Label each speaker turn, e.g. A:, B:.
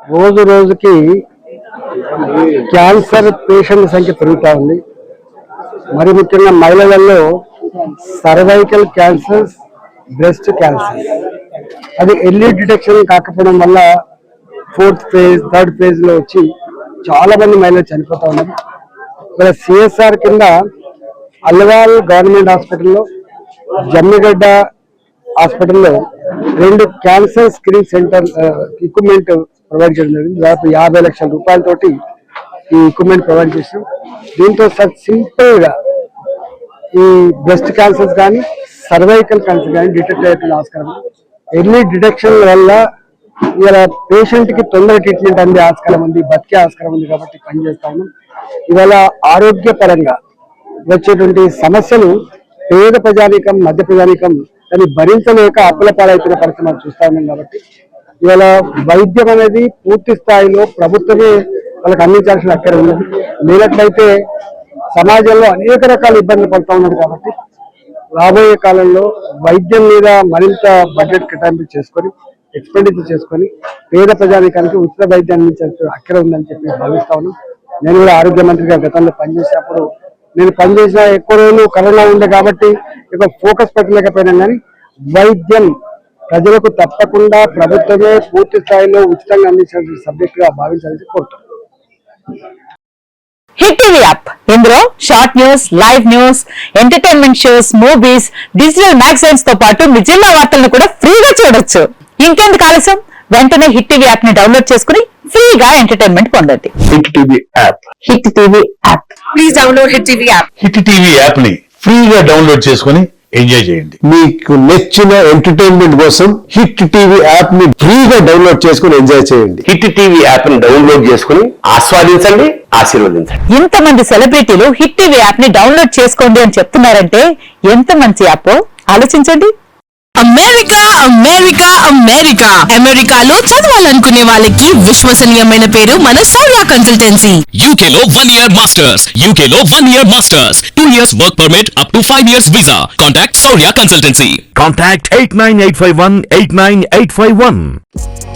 A: రోజు రోజుకి క్యాన్సర్ పేషెంట్ల సంఖ్య పెరుగుతూ ఉంది. మరి ముఖ్యంగా మహిళలలో సర్వైకల్ క్యాన్సర్స్, బ్రెస్ట్ క్యాన్సర్ అది ఎర్లీ డిటెక్షన్ కాకపోవడం వల్ల 4th phase 3rd phase లో వచ్చి చాలా మంది మహిళలు చనిపోతా ఉన్నారు. ఇక్కడ సిఎస్ఆర్ కింద అల్వాల్ గవర్నమెంట్ హాస్పిటల్లో, జమ్మిగడ్డ హాస్పిటల్లో 2 cancer screening centre equipment provide చేయడం జరిగింది. దాదాపు 50 లక్షల రూపాయలతోటి ఈ ఎక్విప్మెంట్ ప్రొవైడ్ చేసాం. దీంతో సింపుల్ గా ఈ బ్రెస్ట్ క్యాన్సర్స్ కానీ, సర్వైకల్ క్యాన్సర్ కానీ డిటెక్ట్ అయ్యే ఆస్కారం, ఎర్లీ డిటెక్షన్ వల్ల ఇలా పేషెంట్ కి తొందర ట్రీట్మెంట్ అందే ఆస్కారం ఉంది, బతికే ఆస్కారం ఉంది. కాబట్టి పనిచేస్తా ఉన్నాం. ఇవాళ ఆరోగ్యపరంగా వచ్చేటువంటి సమస్యలు పేద ప్రజానీకం, మధ్య ప్రజానీకం దాన్ని భరించలేక అప్పుల పాలైతున్న పరిస్థితి మనం చూస్తా ఉన్నాం. కాబట్టి ఇవాళ వైద్యం అనేది పూర్తి స్థాయిలో ప్రభుత్వమే వాళ్ళకి అందించాల్సిన అక్కర ఉన్నది. లేనట్లయితే సమాజంలో అనేక రకాల ఇబ్బందులు పడుతూ ఉన్నారు. కాబట్టి రాబోయే కాలంలో వైద్యం మీద మరింత బడ్జెట్ కేటాయింపు చేసుకొని, ఎక్స్పెండిచర్ చేసుకొని పేద ప్రజానీకానికి ఉచిత వైద్యం అందించాల్సిన అక్కర ఉందని చెప్పి భావిస్తా ఉన్నాం. నేను కూడా ఆరోగ్య మంత్రిగా గతంలో పనిచేసినప్పుడు నేను పనిచేసిన ఎక్కువ రోజులు కరోనా ఉంది కాబట్టి ఇక ఫోకస్ పెట్టలేకపోయినా, కానీ వైద్యం ప్రజలకు తప్పకుండా ప్రభుత్వమే పూర్తి స్థాయిలో ఉచితంగా అందించిన సబ్జెక్ట్ గా భావించాలని కోరుతున్నాను.
B: హిట్ టీవీ యాప్, ఇందులో short news, live news, entertainment shows, movies, digital magazines తో పాటు మీ జిల్లా వార్తలను కూడా ఫ్రీగా చూడొచ్చు. ఇంకెందుకు ఆలస్యం, వెంటనే హిట్ టీవీ యాప్ ని డౌన్లోడ్ చేసుకుని ఫ్రీగా ఎంటర్టైన్మెంట్ పొందండి.
C: Hit TV app,
B: hit TV app, please download hit TV app.
C: Hit TV app ని ఫ్రీగా డౌన్లోడ్ చేసుకుని ఎంజాయ్ చేయండి.
D: మీకు నచ్చిన ఎంటర్టైన్మెంట్ కోసం హిట్ టీవీ యాప్ ని ఫ్రీగా డౌన్లోడ్ చేసుకుని ఎంజాయ్ చేయండి.
E: హిట్ టీవీ యాప్ ని డౌన్లోడ్ చేసుకుని ఆస్వాదించండి, ఆశీర్వదించండి.
B: ఇంతమంది సెలబ్రిటీలు హిట్ టీవీ యాప్ ని డౌన్లోడ్ చేసుకోండి అని చెప్తున్నారంటే ఎంత మంచి యాప్ ఆలోచించండి.
F: అమెరికా అమెరికా అమెరికా అమెరికాలో చదవాలనుకునే వాళ్ళకి విశ్వసనీయమైన పేరు మన సౌర్య కన్సల్టెన్సీ.
G: UK లో 1 year masters, UK లో 1 year masters, 2 years work permit up to 5 years visa. Contact Saurya Consultancy.
H: Contact 89851 89851.